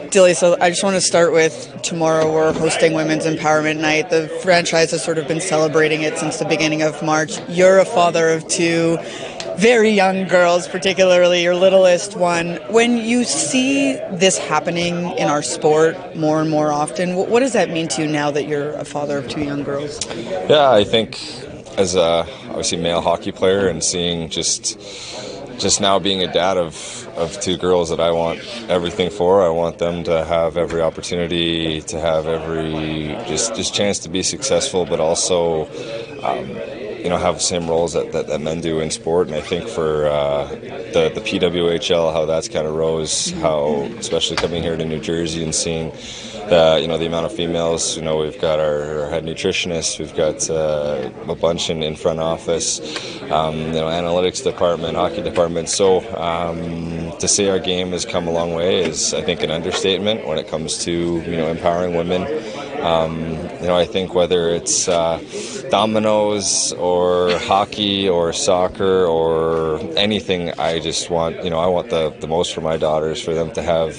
Dilly, so I just want to start with tomorrow we're hosting Women's Empowerment Night. The franchise has sort of been celebrating it since the beginning of March. You're a father of two very young girls, particularly your littlest one. When you see this happening in our sport more and more often, what does that mean to you now that you're a father of two young girls? Yeah, I think as a obviously male hockey player and seeing just now being a dad of two girls that I want everything for. I want them to have every opportunity, to have every just chance to be successful, but also have the same roles that men do in sport. And I think for the PWHL, how that's kind of rose, how especially coming here to New Jersey and seeing the amount of females. We've got our head nutritionist, we've got a bunch in front office, analytics department, hockey department. So to say our game has come a long way is, I think, an understatement when it comes to empowering women. I think whether it's dominoes or hockey or soccer or anything, I just want I want the most for my daughters, for them to have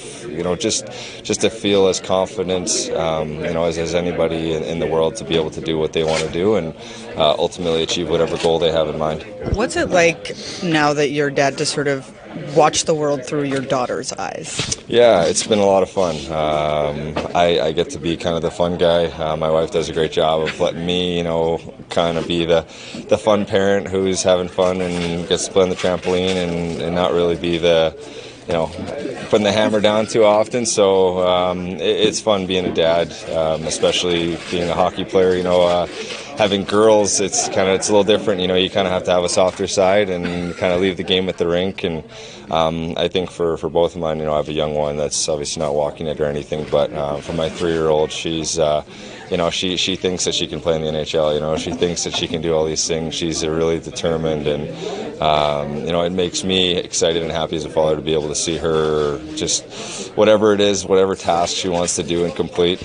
just to feel as confident as anybody in the world, to be able to do what they want to do and ultimately achieve whatever goal they have in mind. What's it like now that you're dad to sort of watch the world through your daughter's eyes? Yeah, it's been a lot of fun. I get to be kind of the fun guy. My wife does a great job of letting me, kind of be the fun parent who's having fun and gets to play on the trampoline and not really be the, putting the hammer down too often. So it's fun being a dad, especially being a hockey player. Having girls, it's a little different. You kind of have to have a softer side and kind of leave the game at the rink. And I think for both of mine, I have a young one that's obviously not walking it or anything, but for my 3-year-old, she's she thinks that she can play in the NHL. She thinks that she can do all these things. She's really determined, and it makes me excited and happy as a father to be able to see her just whatever it is, whatever task she wants to do and complete.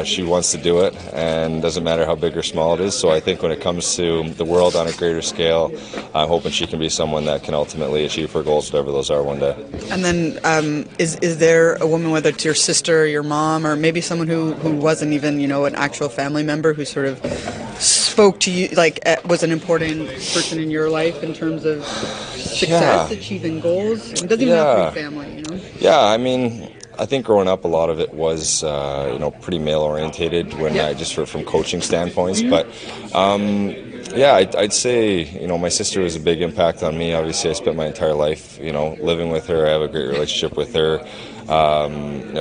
She wants to do it, and doesn't matter how big or small it is. So I think when it comes to the world on a greater scale, I'm hoping she can be someone that can ultimately achieve her goals, whatever those are, one day. And then is there a woman, whether it's your sister or your mom, or maybe someone who wasn't even, an actual family member, who sort of spoke to you, was an important person in your life in terms of success, achieving goals? It doesn't even have to be family, Yeah, I think growing up, a lot of it was, pretty male-orientated just from coaching standpoints. But, I'd say, my sister was a big impact on me. Obviously, I spent my entire life, living with her. I have a great relationship with her.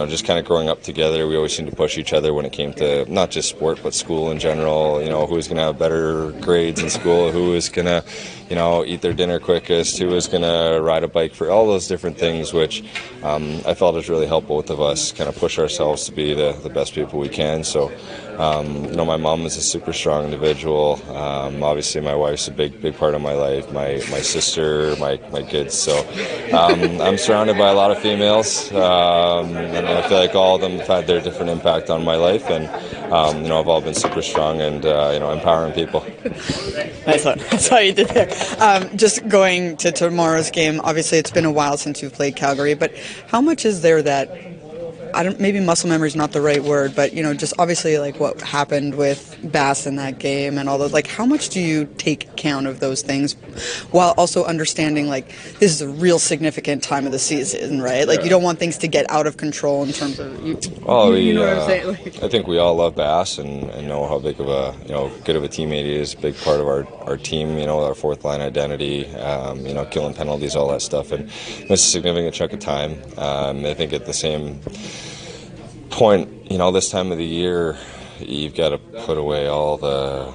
Just kind of growing up together, we always seemed to push each other when it came to not just sport, but school in general. Who was going to have better grades in school, who was going to, eat their dinner quickest, who was going to ride a bike, for all those different things, which I felt has really helped both of us kind of push ourselves to be the best people we can. So, my mom is a super strong individual. Obviously, my wife's a big part of my life. My sister, my kids. So, I'm surrounded by a lot of females, and I feel like all of them have had their different impact on my life, and I've all been super strong and empowering people. That's how you did there. Just going to tomorrow's game, obviously it's been a while since you've played Calgary, but how much is there that, maybe muscle memory is not the right word, but, just obviously what happened with Bass in that game and all those, how much do you take account of those things while also understanding, this is a real significant time of the season, right? You don't want things to get out of control in terms of, you know what I'm saying? I think we all love Bass and know how big of a, good of a teammate he is, big part of our team, our fourth line identity, killing penalties, all that stuff. And it's a significant chunk of time. I think at the same point, this time of the year, you've got to put away all the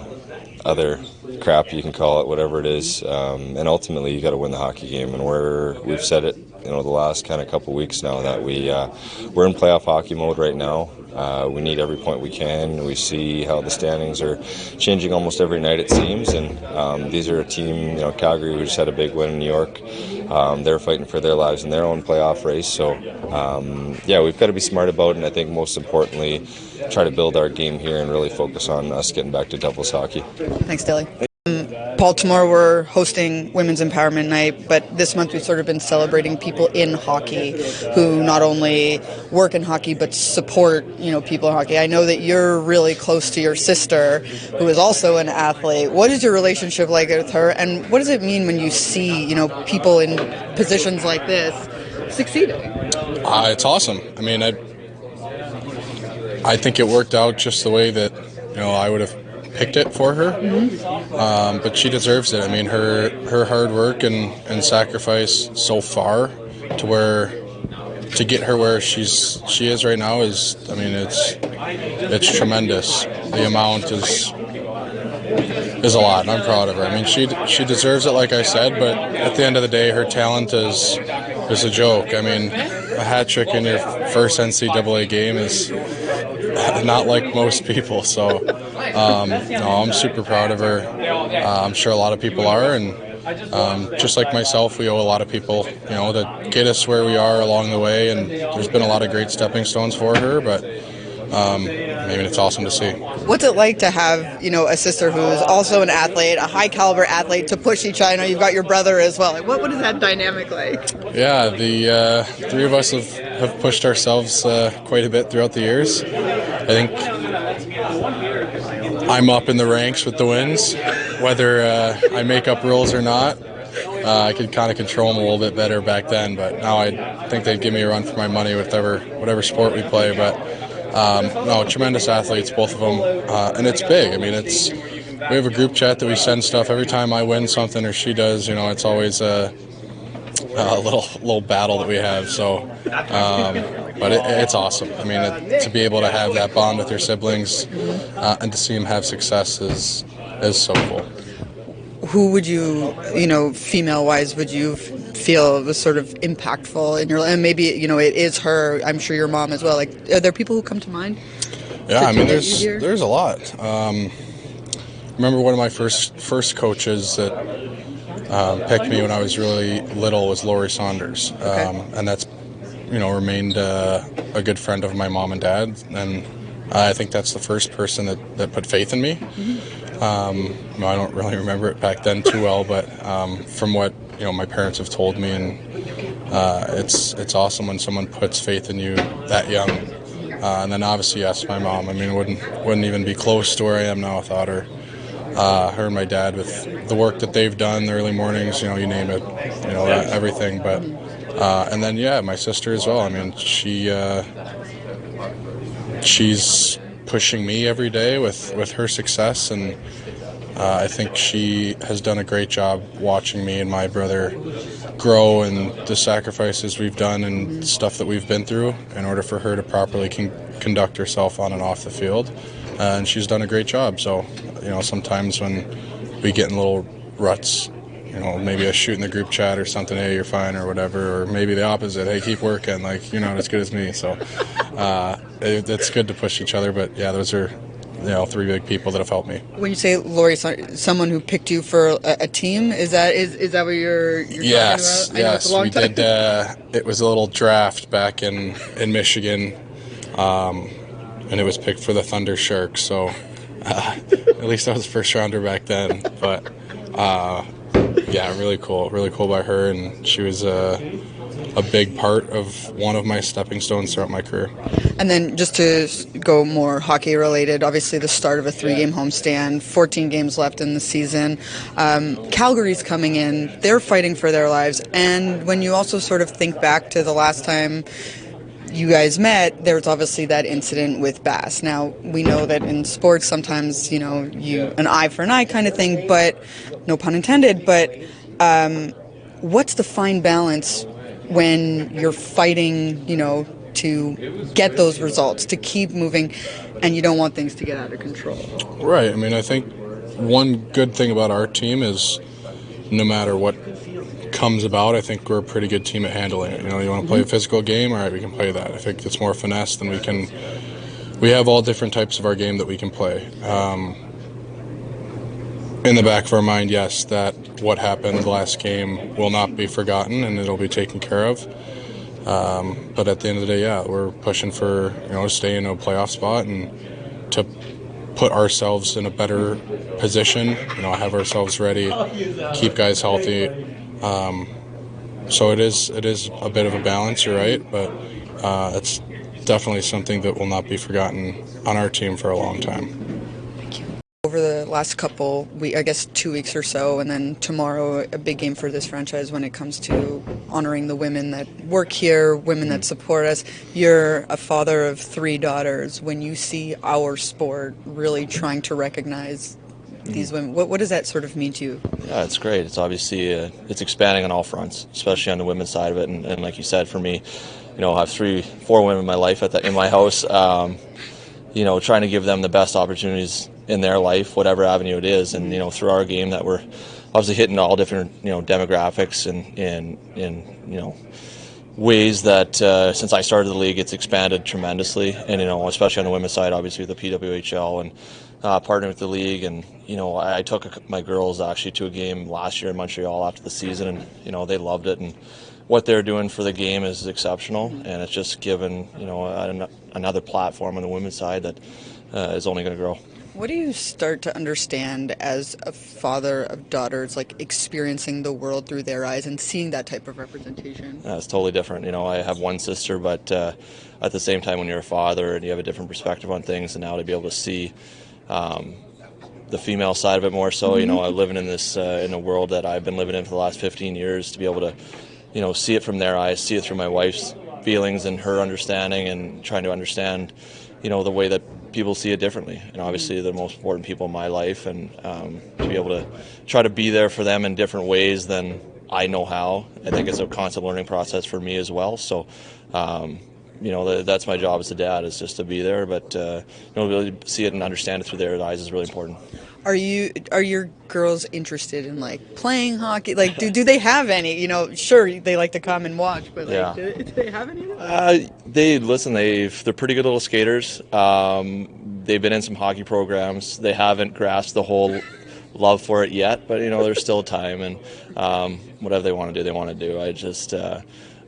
other crap, you can call it, whatever it is, and ultimately you got to win the hockey game. And we've said it, the last kind of couple weeks now, that we're in playoff hockey mode right now. We need every point we can. We see how the standings are changing almost every night, it seems, and these are a team, Calgary, who just had a big win in New York. They're fighting for their lives in their own playoff race. So, we've got to be smart about it, and I think most importantly, try to build our game here and really focus on us getting back to doubles hockey. Thanks, Dilly. Baltimore, we're hosting Women's Empowerment Night, but this month we've sort of been celebrating people in hockey who not only work in hockey but support, people in hockey. I know that you're really close to your sister, who is also an athlete. What is your relationship like with her, and what does it mean when you see, people in positions like this succeeding? It's awesome. I mean, I think it worked out just the way that I would have picked it for her. But she deserves it. I mean, her hard work and sacrifice so far to get her where she is right now is, I mean, it's tremendous. The amount is a lot, and I'm proud of her. I mean, she deserves it, like I said, but at the end of the day, her talent is a joke. I mean, a hat trick in your first NCAA game is not like most people. So, I'm super proud of her. I'm sure a lot of people are, and just like myself, we owe a lot of people, that get us where we are along the way. And there's been a lot of great stepping stones for her, but I mean, it's awesome to see. What's it like to have, a sister who's also an athlete, a high caliber athlete, to push each other? I know you've got your brother as well. Like, what is that dynamic like? Yeah, the three of us have pushed ourselves quite a bit throughout the years. I think I'm up in the ranks with the wins, whether I make up rules or not. I could kind of control them a little bit better back then, but now I think they'd give me a run for my money with whatever sport we play. But no, tremendous athletes, both of them, and it's big. I mean, we have a group chat that we send stuff every time I win something or she does. It's always a little battle that we have. So, but it's awesome. I mean, to be able to have that bond with your siblings and to see them have success is so cool. Who would you, female-wise, would you feel was sort of impactful in your life? And maybe, it is her, I'm sure your mom as well. Like, are there people who come to mind? Yeah, I mean, there's a lot. I remember one of my first coaches that picked me when I was really little was Lori Saunders. Okay. And that's, remained a good friend of my mom and dad. And I think that's the first person that put faith in me. I don't really remember it back then too well, but from what my parents have told me, and it's awesome when someone puts faith in you that young. And then obviously, yes, my mom. I mean, wouldn't even be close to where I am now without her. Her and my dad, with the work that they've done, the early mornings, you name it, everything. But and then my sister as well. I mean, she's pushing me every day with her success, and I think she has done a great job watching me and my brother grow, and the sacrifices we've done and stuff that we've been through in order for her to properly conduct herself on and off the field. And she's done a great job. So, sometimes when we get in little ruts, maybe a shoot in the group chat or something, hey, you're fine or whatever, or maybe the opposite, hey, keep working, like, you're not as good as me. So it's good to push each other. But, yeah, those are, three big people that have helped me. When you say Lori, someone who picked you for a team, is that what you're yes, talking about? Yes, we did. It was a little draft back in Michigan, and it was picked for the Thunder Sharks. So at least I was a first rounder back then. But really cool by her, and she was a big part of one of my stepping stones throughout my career. And then just to go more hockey related, obviously the start of a 3-game homestand, 14 games left in the season. Calgary's coming in, they're fighting for their lives, and when you also sort of think back to the last time you guys met, there was obviously that incident with Bass. Now, we know that in sports sometimes, an eye for an eye kind of thing, but no pun intended, but what's the fine balance when you're fighting, to get those results, to keep moving, and you don't want things to get out of control? Right. I mean, I think one good thing about our team is no matter what comes about, I think we're a pretty good team at handling it. You want to play a physical game, all right, we can play that. I think it's more finesse than we have all different types of our game that we can play. In the back of our mind, yes, that what happened last game will not be forgotten and it'll be taken care of. But at the end of the day, we're pushing for, to stay in a playoff spot and to put ourselves in a better position, have ourselves ready, keep guys healthy. So it is a bit of a balance, you're right, but it's definitely something that will not be forgotten on our team for a long time. Over the last couple I guess 2 weeks or so, and then tomorrow, a big game for this franchise when it comes to honoring the women that work here, women that support us. You're a father of 3 daughters. When you see our sport really trying to recognize these women, what does that sort of mean to you? Yeah, it's great. It's obviously it's expanding on all fronts, especially on the women's side of it. And like you said, for me, I have 4 women in my life in my house. Trying to give them the best opportunities in their life, whatever avenue it is, and through our game that we're obviously hitting all different demographics and ways that since I started the league, it's expanded tremendously, and especially on the women's side, obviously with the PWHL and partnering with the league, and I took my girls actually to a game last year in Montreal after the season, and they loved it, and what they're doing for the game is exceptional, and it's just given another platform on the women's side that is only going to grow. What do you start to understand as a father of daughters, like experiencing the world through their eyes and seeing that type of representation? It's totally different. I have one sister, but at the same time, when you're a father and you have a different perspective on things, and now to be able to see the female side of it more so, living in this in a world that I've been living in for the last 15 years, to be able to see it from their eyes, see it through my wife's feelings and her understanding, and trying to understand the way that people see it differently, and obviously they're the most important people in my life, and to be able to try to be there for them in different ways than I know how, I think it's a constant learning process for me as well. So that's my job as a dad, is just to be there, but really see it and understand it through their eyes is really important. Are your girls interested in like playing hockey? Like, do they have any? Sure, they like to come and watch, but like, Yeah. do they have any? They're pretty good little skaters. They've been in some hockey programs. They haven't grasped the whole love for it yet, but there's still time, and whatever they want to do, they want to do. I just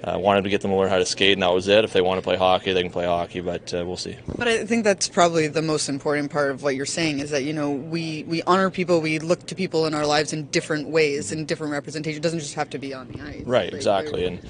wanted to get them to learn how to skate, and that was it. If they want to play hockey, they can play hockey, but we'll see. But I think that's probably the most important part of what you're saying, is that we honor people, we look to people in our lives in different ways, in different representation. It doesn't just have to be on the ice. Right, exactly. And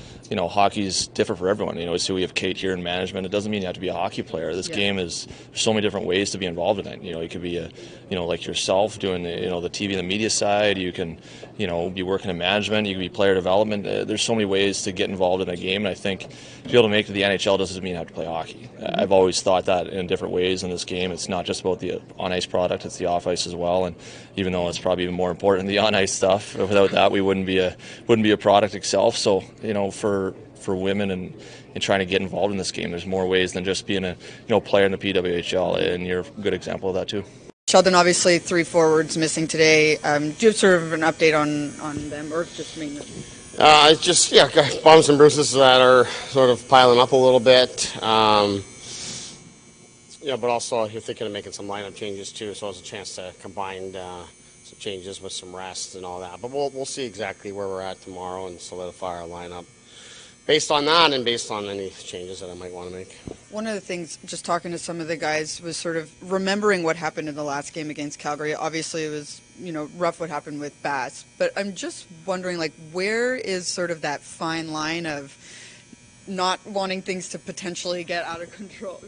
hockey's different for everyone. So we have Kate here in management. It doesn't mean you have to be a hockey player. This game is, there's so many different ways to be involved in it. You could be like yourself doing the TV and the media side. You can be working in management. You can be player development. There's so many ways to get involved in a game, and I think to be able to make it to the NHL doesn't mean you have to play hockey. I've always thought that in different ways in this game. It's not just about the on-ice product, it's the off-ice as well, and even though it's probably even more important than the on-ice stuff, without that we wouldn't be a product itself. So for women and trying to get involved in this game, there's more ways than just being a player in the PWHL, and you're a good example of that too. Sheldon, obviously 3 forwards missing today. Do you have sort of an update on them, or just mainly? It's just, bumps and bruises that are sort of piling up a little bit. But also you're thinking of making some lineup changes too, so it's a chance to combine some changes with some rest and all that. But we'll see exactly where we're at tomorrow and solidify our lineup based on that and based on any changes that I might want to make. One of the things, just talking to some of the guys, was sort of remembering what happened in the last game against Calgary. Obviously, it was rough what happened with Bass, but I'm just wondering, like, where is sort of that fine line of not wanting things to potentially get out of control?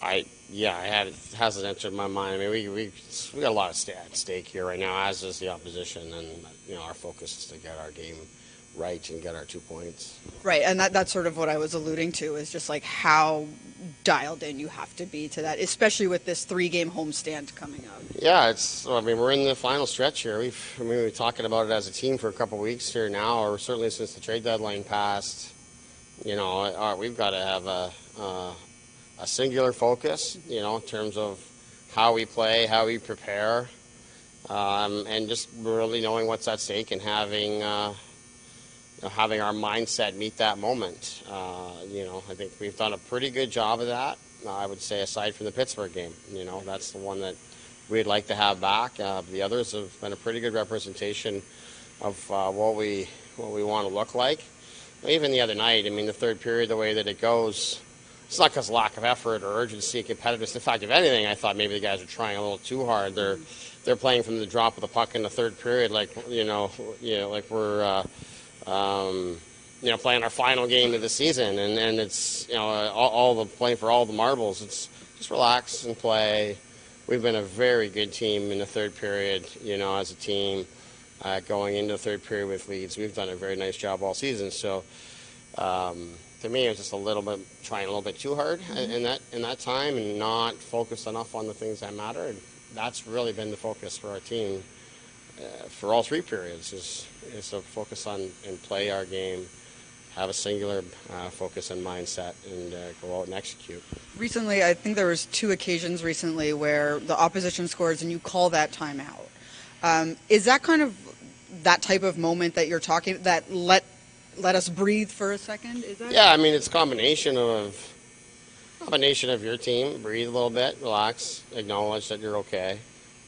It hasn't entered my mind. I mean, we got a lot at stake here right now, as is the opposition, and our focus is to get our game right and get our 2 points. Right, and that's sort of what I was alluding to, is just like how dialed in you have to be to that, especially with this 3-game homestand coming up. Yeah, we're in the final stretch here. We've been talking about it as a team for a couple of weeks here now, or certainly since the trade deadline passed. We've got to have a singular focus, in terms of how we play, how we prepare, and just really knowing what's at stake and having our mindset meet that moment. I think we've done a pretty good job of that. I would say, aside from the Pittsburgh game, that's the one that we'd like to have back. The others have been a pretty good representation of what we want to look like. Even the other night, the third period, the way that it goes, it's not because lack of effort or urgency, competitiveness. In fact, if anything, I thought maybe the guys are trying a little too hard. They're playing from the drop of the puck in the third period, like like we're playing our final game of the season, and it's all the playing for all the marbles. It's just relax and play. We've been a very good team in the third period, as a team. Going into the third period with leads, we've done a very nice job all season. So, to me, it was just trying a little bit too hard in that time, and not focused enough on the things that matter. And that's really been the focus for our team for all three periods. Is to focus on and play our game, have a singular focus and mindset, and go out and execute. Recently, I think there was 2 occasions recently where the opposition scores and you call that timeout. Is that kind of that type of moment that you're talking, that let us breathe for a second? Is that? Yeah, I mean, it's a combination of your team. Breathe a little bit, relax, acknowledge that you're okay.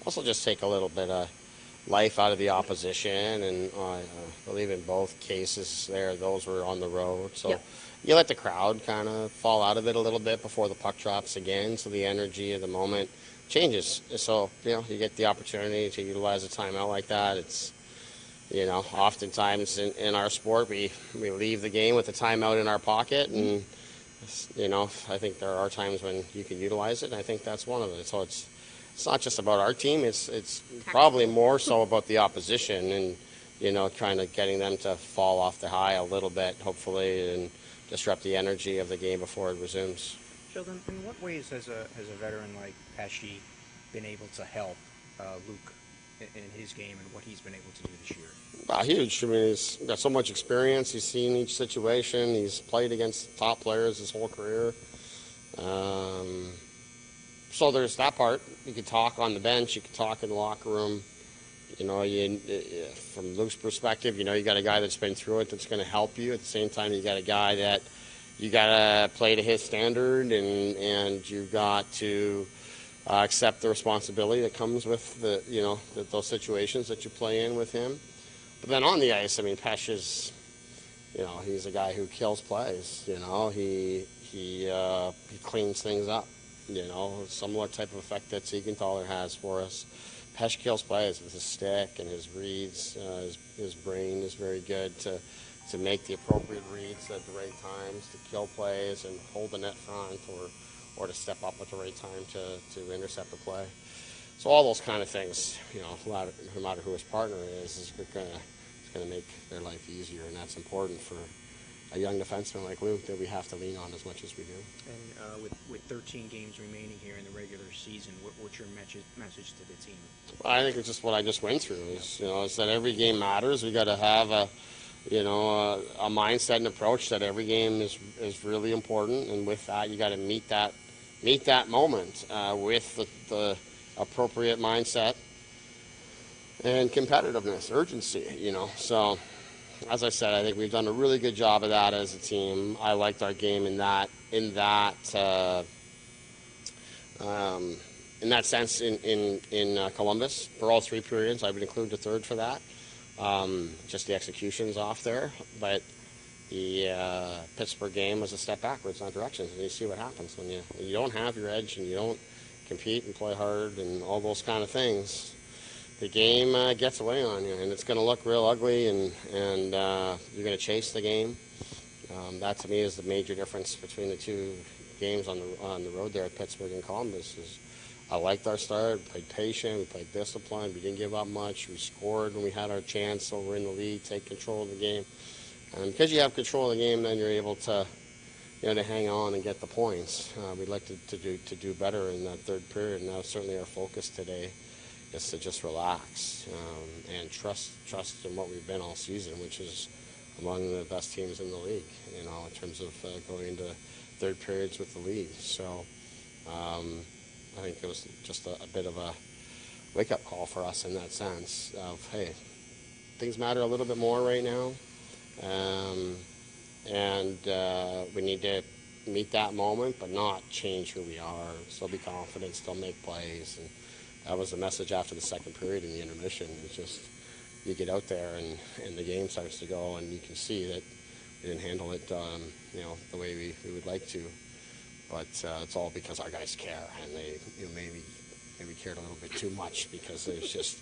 Also, just take a little bit of life out of the opposition, and I believe in both cases those were on the road. So you let the crowd kind of fall out of it a little bit before the puck drops again, so the energy of the moment changes. So, you get the opportunity to utilize a timeout like that. It's, oftentimes in our sport, we leave the game with a timeout in our pocket, and, I think there are times when you can utilize it, and I think that's one of it. So it's not just about our team. It's probably more so about the opposition, and, trying to getting them to fall off the high a little bit, hopefully, and disrupt the energy of the game before it resumes. Sheldon, in what ways has a veteran like Pesci been able to help Luke in his game and what he's been able to do this year? Huge. I mean, he's got so much experience. He's seen each situation. He's played against top players his whole career. So there's that part. You could talk on the bench. You could talk in the locker room. From Luke's perspective, you got a guy that's been through it that's going to help you. At the same time, you got a guy that you got to play to his standard, and you've got to accept the responsibility that comes with those situations that you play in with him. But then on the ice, I mean, Pesh is, he's a guy who kills plays. He cleans things up. Similar type of effect that Siegenthaler has for us. Pesh kills plays with his stick and his reads. His brain is very good to make the appropriate reads at the right times, to kill plays and hold the net front, or to step up at the right time to intercept a play. So all those kind of things, no matter who his partner is going to make their life easier, and that's important for a young defenseman like Luke that we have to lean on as much as we do. And with 13 games remaining here in the regular season, what's your message to the team? Well, I think it's just what I just went through. Is that every game matters. We got to have a mindset and approach that every game is really important, and with that, you got to meet that moment with the appropriate mindset and competitiveness, urgency. So. As I said, I think we've done a really good job of that as a team. I liked our game in that sense in Columbus for all three periods. I would include the third for that. Just the execution's off there, but the Pittsburgh game was a step backwards on directions, and you see what happens when you don't have your edge and you don't compete and play hard and all those kind of things. The game gets away on you, and it's going to look real ugly, and you're going to chase the game. That to me is the major difference between the two games on the road there at Pittsburgh and Columbus. Is I liked our start. We played patient. We played disciplined. We didn't give up much. We scored when we had our chance. So we're in the lead, take control of the game. And because you have control of the game, then you're able to to hang on and get the points. We'd like to do better in that third period, and that's certainly our focus today. Is to just relax and trust in what we've been all season, which is among the best teams in the league, in terms of going into third periods with the lead. So I think it was just a bit of a wake-up call for us in that sense of, hey, things matter a little bit more right now, and we need to meet that moment, but not change who we are. Still be confident, still make plays, and that was the message after the second period in the intermission. It's just you get out there and the game starts to go, and you can see that we didn't handle it, the way we would like to. but it's all because our guys care, and they maybe cared a little bit too much because there's just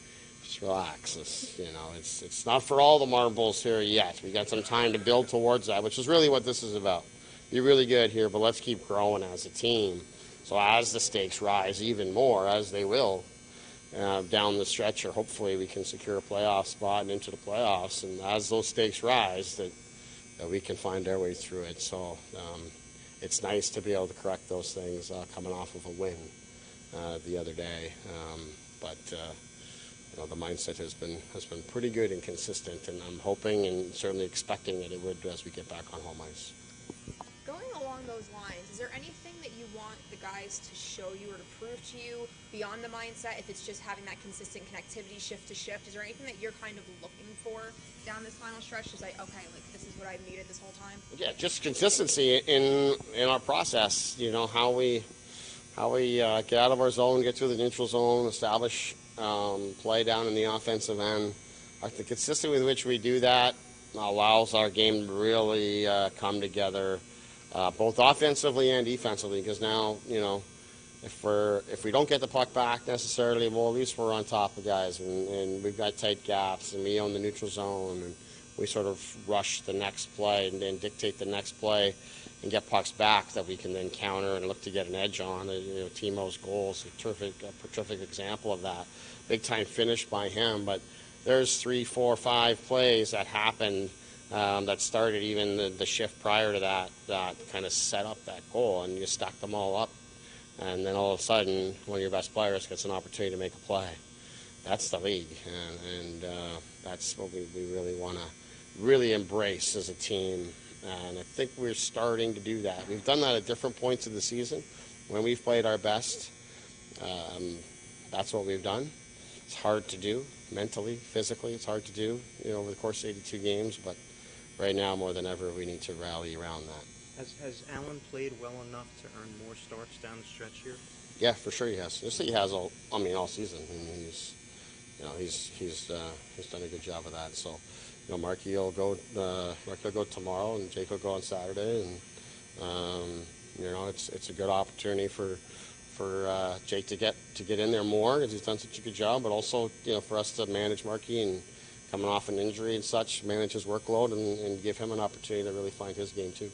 relax. It's not for all the marbles here yet. We got some time to build towards that, which is really what this is about. Be really good here, but let's keep growing as a team. So as the stakes rise even more, as they will, down the stretch, or hopefully we can secure a playoff spot and into the playoffs. And as those stakes rise, that we can find our way through it. So it's nice to be able to correct those things coming off of a win the other day. But the mindset has been pretty good and consistent, and I'm hoping and certainly expecting that it would as we get back on home ice. Going along those lines, is there anything that you want the guys to show you or to prove to you beyond the mindset? If it's just having that consistent connectivity shift to shift, is there anything that you're kind of looking for down this final stretch? Just like, okay, like this is what I've needed this whole time? Yeah, just consistency in our process. How we get out of our zone, get to the neutral zone, establish play down in the offensive end. The consistency with which we do that allows our game to really come together, both offensively and defensively. Because now, if we don't get the puck back necessarily, well, at least we're on top of guys, and we've got tight gaps, and we own the neutral zone, and we sort of rush the next play and then dictate the next play and get pucks back that we can then counter and look to get an edge on. Timo's goal is a terrific example of that. Big time finish by him, but there's 3, 4, 5 plays that happened that started even the shift prior to that kind of set up that goal, and you stack them all up, and then all of a sudden one of your best players gets an opportunity to make a play. That's the league, and that's what we really want to really embrace as a team. And I think we're starting to do that. We've done that at different points of the season when we've played our best. That's what we've done. It's hard to do mentally, physically. It's hard to do, over the course of 82 games. But right now, more than ever, we need to rally around that. Has Allen played well enough to earn more starts down the stretch here? Yeah, for sure he has. Just he has all season. He's done a good job of that. So. Marky will go tomorrow, and Jake will go on Saturday, and it's a good opportunity for Jake to get in there more because he's done such a good job, but also for us to manage Marky and coming off an injury and such, manage his workload and give him an opportunity to really find his game too.